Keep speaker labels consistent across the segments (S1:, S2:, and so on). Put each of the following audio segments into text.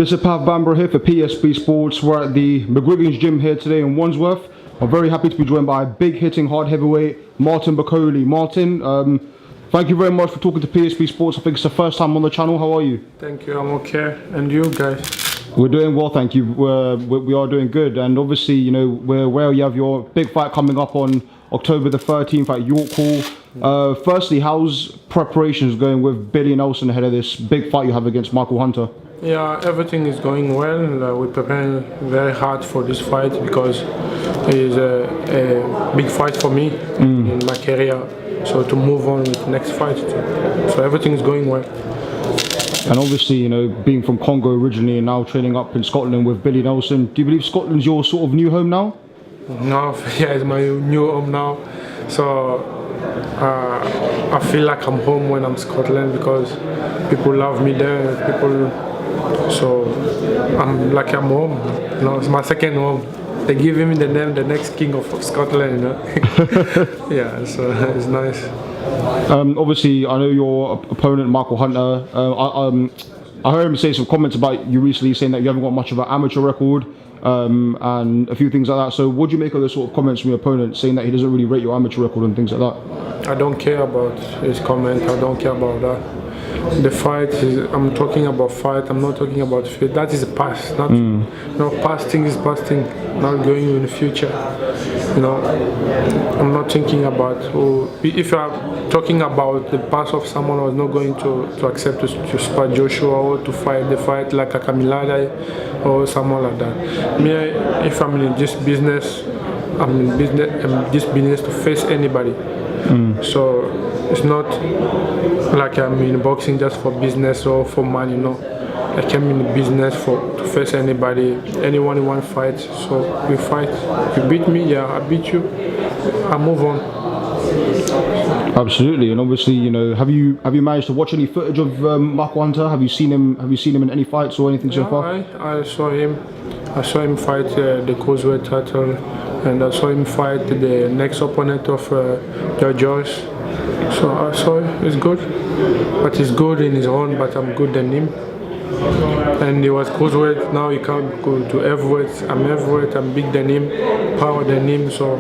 S1: This is BHAMBRA here for PSB Sports. We're at the McGuigan's gym here today in Wandsworth. I'm very happy to be joined by big hitting hard heavyweight Martin Bakole. Martin, thank you very much for talking to PSB Sports. I think it's the first time on the channel. How are you?
S2: Thank you, I'm okay. And you guys?
S1: We're doing well, thank you. We are doing good. And obviously, you know, we're aware you have your big fight coming up on October the 13th at York Hall. Firstly, how's preparations going with Billy Nelson ahead of this big fight you have against Michael Hunter?
S2: Yeah, everything is going well. We're preparing very hard for this fight because it is a big fight for me in my career. So to move on with the next fight. So everything is going well.
S1: And obviously, you know, being from Congo originally and now training up in Scotland with Billy Nelson, do you believe Scotland's your sort of new home now?
S2: No, yeah, it's my new home now. So I feel like I'm home when I'm in Scotland because people love me there. So I'm like I'm home. You know, it's my second home. They give him the name, the next king of Scotland. You know? Yeah, so it's nice.
S1: Obviously, I know your opponent Michael Hunter. I heard him say some comments about you recently, saying that you haven't got much of an amateur record and a few things like that. So, what do you make of those sort of comments from your opponent, saying that he doesn't really rate your amateur record and things like that?
S2: I don't care about his comment. I don't care about that. The fight is, I'm talking about fight, I'm not talking about fit. That is the past. Not, no, past thing is past thing, not going in the future. You know, I'm not thinking about, if I'm talking about the past of someone who was not going to accept to spar Joshua or to fight the fight like a Kamilade or someone like that. Me, if I'm in this business, I'm in this business to face anybody. So it's not like I'm in boxing just for business or for money, no. I came in the business to face anybody, anyone who want to fight. So we fight. You beat me, yeah, I beat you. I move on.
S1: Absolutely, and obviously, you know, have you managed to watch any footage of Michael Hunter? Have you seen him? Have you seen him in any fights or anything so far?
S2: I saw him. I saw him fight the cruiserweight title, and I saw him fight the next opponent of Josh. So I saw it's good, but he's good in his own, but I'm good than him. And he was cruiserweight, now he can't go to heavyweight. I'm heavyweight, I'm big than him, power than him, so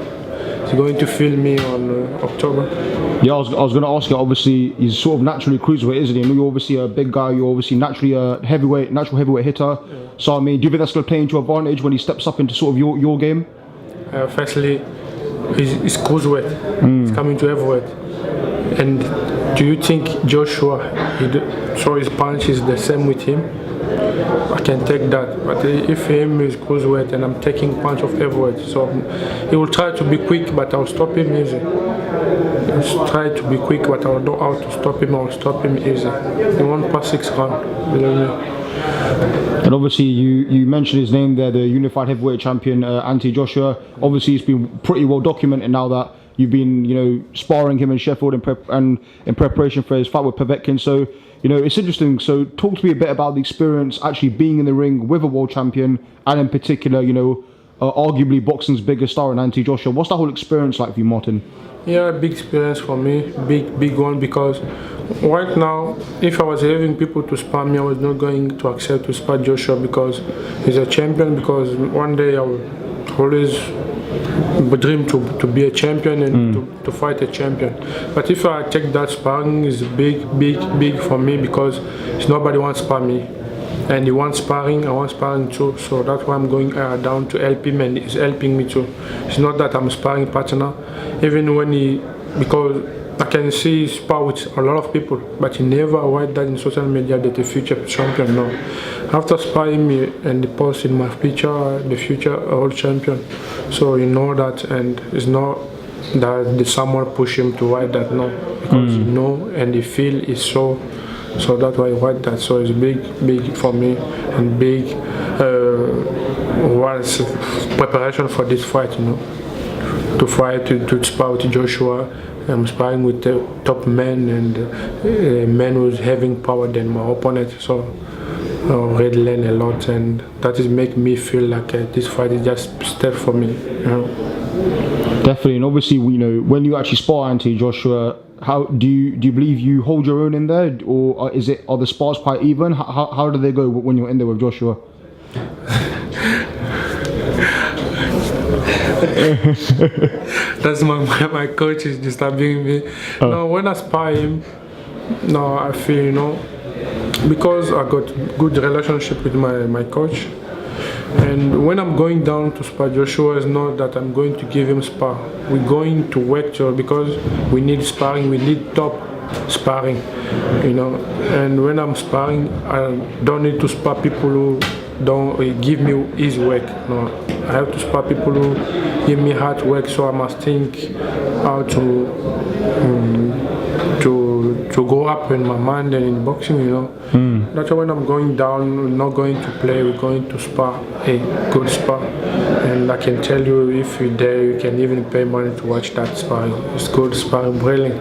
S2: he's going to feel me on October.
S1: Yeah, I was going to ask you, obviously, he's sort of naturally cruiserweight, isn't he? I know you're obviously a big guy, you're obviously naturally a natural heavyweight hitter. Yeah. So, I mean, do you think that's going to play into your advantage when he steps up into sort of your game?
S2: Firstly, he's cruiserweight, he's coming to heavyweight. And do you think Joshua, so his punch is the same with him? I can take that, but if him is cruiserweight and I'm taking punch of heavyweight, so he will try to be quick, but I'll stop him easy. He'll try to be quick, but I'll know how to stop him. I'll stop him easy. He won't pass 6 rounds, believe me.
S1: And obviously, you mentioned his name there, the unified heavyweight champion, Anthony Joshua. Obviously, it's been pretty well documented now that you've been, you know, sparring him in Sheffield in preparation for his fight with Povetkin. So, you know, it's interesting. So, talk to me a bit about the experience actually being in the ring with a world champion, and in particular, you know, arguably boxing's biggest star in Anthony Joshua. What's that whole experience like for you, Martin?
S2: Yeah, big experience for me, big one, because right now, if I was having people to spar me, I was not going to accept to spar Joshua because he's a champion, because one day I will always dream to be a champion and to fight a champion. But if I take that, sparring is big for me, because nobody wants to spar me. And he wants sparring, I want sparring too. So that's why I'm going down to help him, and he's helping me too. It's not that I'm a sparring partner. Even when because I can see he spar with a lot of people, but he never write that in social media that the future champion, no. After sparring me and post in my picture, the future world champion. So you know that, and it's not that someone push him to write that, no. Because you know and you feel it's so. So that's why I write that. So it's big for me, and big was preparation for this fight, you know. To fight, to spar with Joshua. I'm sparring with the top men and men who's having power than my opponent. So I already learn a lot, and that is make me feel like this fight is just a step for me, you know.
S1: Definitely, and obviously, you know, when you actually spar Joshua, how do you believe you hold your own in there, or are the spars quite even? How do they go when you're in there with Joshua?
S2: That's my coach is disturbing me. No, when I spar him, no, I feel, you know, because I got good relationship with my coach. And when I'm going down to spar Joshua, it's not that I'm going to give him spar. We're going to work because we need sparring, we need top sparring, you know. And when I'm sparring, I don't need to spar people who don't give me easy work. No, I have to spar people who give me hard work. So I must think how to go up in my mind and in boxing, you know. That's why when I'm going down, we're not going to play, we're going to spar, a good spar. And I can tell you, if you're there, you can even pay money to watch that sparring. It's good sparring, brilliant.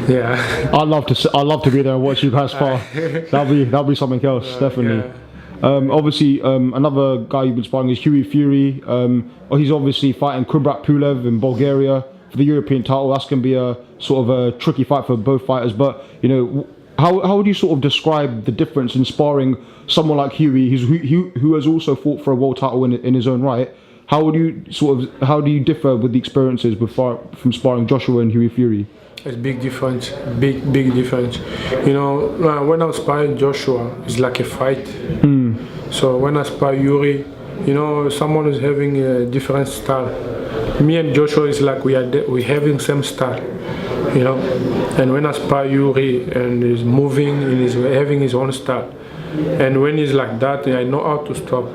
S2: Yeah.
S1: I'd love to be there and watch you guys spar. That'll be something else, definitely. Yeah. Obviously, another guy you've been sparring is Hughie Fury. He's obviously fighting Kubrat Pulev in Bulgaria for the European title. That's going to be a sort of a tricky fight for both fighters. But you know, how would you sort of describe the difference in sparring someone like Hughie, who has also fought for a world title in his own right? How do you differ with the experiences from sparring Joshua and Hughie Fury?
S2: It's big difference, big difference. You know, when I was sparring Joshua, it's like a fight. So when I spar Yuri, you know, someone is having a different style. Me and Joshua is like we having same style, you know. And when I spar Yuri and he's moving and he's having his own style, and when he's like that, I know how to stop.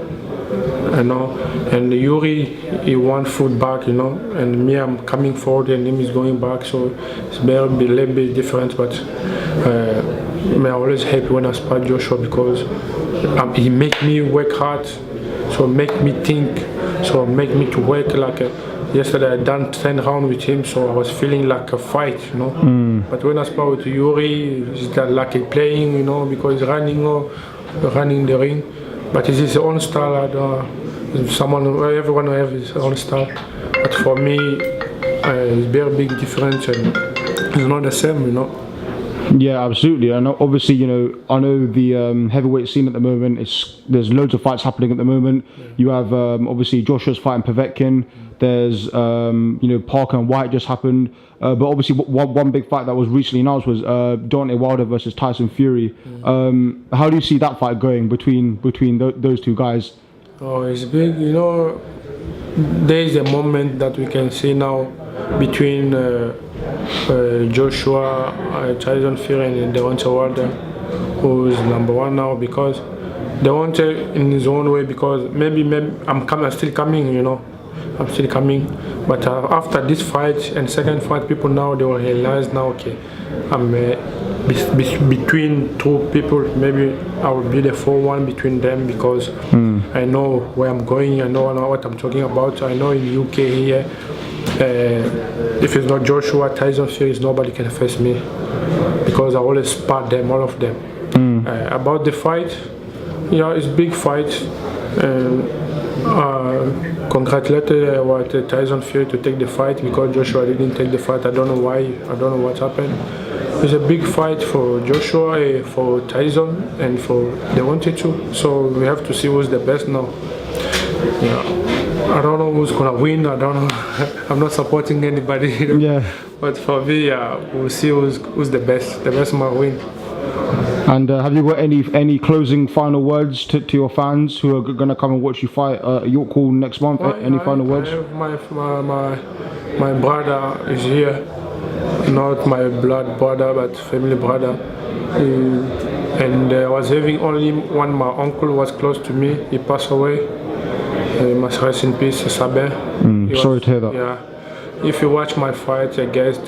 S2: You know, and Yuri, he wants foot back, you know, and me, I'm coming forward and him is going back, so it's a little bit different, but I'm always happy when I spar Joshua because he make me work hard, so make me think, so make me to work like yesterday I done 10 rounds with him, so I was feeling like a fight, you know. But when I spar with Yuri, it's like a playing, you know, because he's running the ring. But it's his own style. Everyone has his own style. But for me, it's very big difference, and it's not the same, you know.
S1: Yeah, absolutely. And obviously, you know, I know the heavyweight scene at the moment. There's loads of fights happening at the moment. You have obviously Joshua's fighting Povetkin. There's you know, Parker and White just happened. But obviously, one big fight that was recently announced was Deontay Wilder versus Tyson Fury. How do you see that fight going between those two guys?
S2: Oh, it's big. You know, there is a moment that we can see now between Joshua, Tyson Fury, and Deontay Wilder, who is #1 now, because Deontay in his own way, because maybe I'm still coming, you know. I'm still coming, but after this fight and second fight, people now they will realize now, okay, I'm between two people. Maybe I will be the 4-1 between them because I know where I'm going. I know what I'm talking about. I know in UK here, if it's not Joshua, Tyson Fury, nobody can face me because I always spar them, all of them. About the fight, yeah, it's big fight. Congratulated Tyson Fury to take the fight because Joshua didn't take the fight. I don't know why. I don't know what happened. It's a big fight for Joshua, for Tyson, and for Deontay too. So we have to see who's the best now. Yeah. I don't know who's gonna win. I don't know. I'm not supporting anybody.
S1: Yeah.
S2: But for me, we'll see who's the best. The best might win.
S1: And have you got any closing final words to your fans who are going to come and watch you fight at York Hall next month? Any final words?
S2: I have my brother is here, not my blood brother, but family brother. And I was having only one. My uncle was close to me. He passed away. He must rest in peace, Sabin.
S1: Sorry to hear that.
S2: Yeah. If you watch my fight against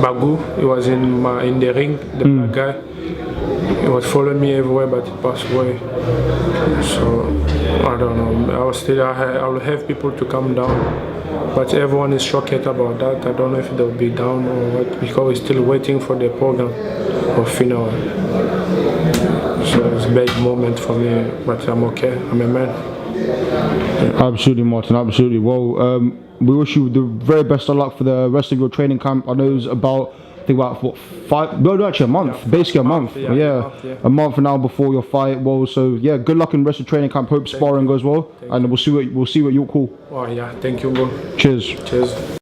S2: Bagu, he was in the ring, the black guy. He was following me everywhere, but he passed away. So I don't know. I will have people to come down, but everyone is shocked about that. I don't know if they'll be down or what, because we're still waiting for the program of final. So it's a big moment for me, but I'm okay. I'm a man.
S1: Absolutely, Martin. Absolutely. Well, we wish you the very best of luck for the rest of your training camp. I know it's about, I think about what, 5? No, actually a month. Basically a month. Yeah, a month now before your fight. Well, so yeah, good luck in the rest of training camp. Hope sparring goes well, and we'll see what you'll call.
S2: Oh yeah, thank you, bro.
S1: Cheers.
S2: Cheers.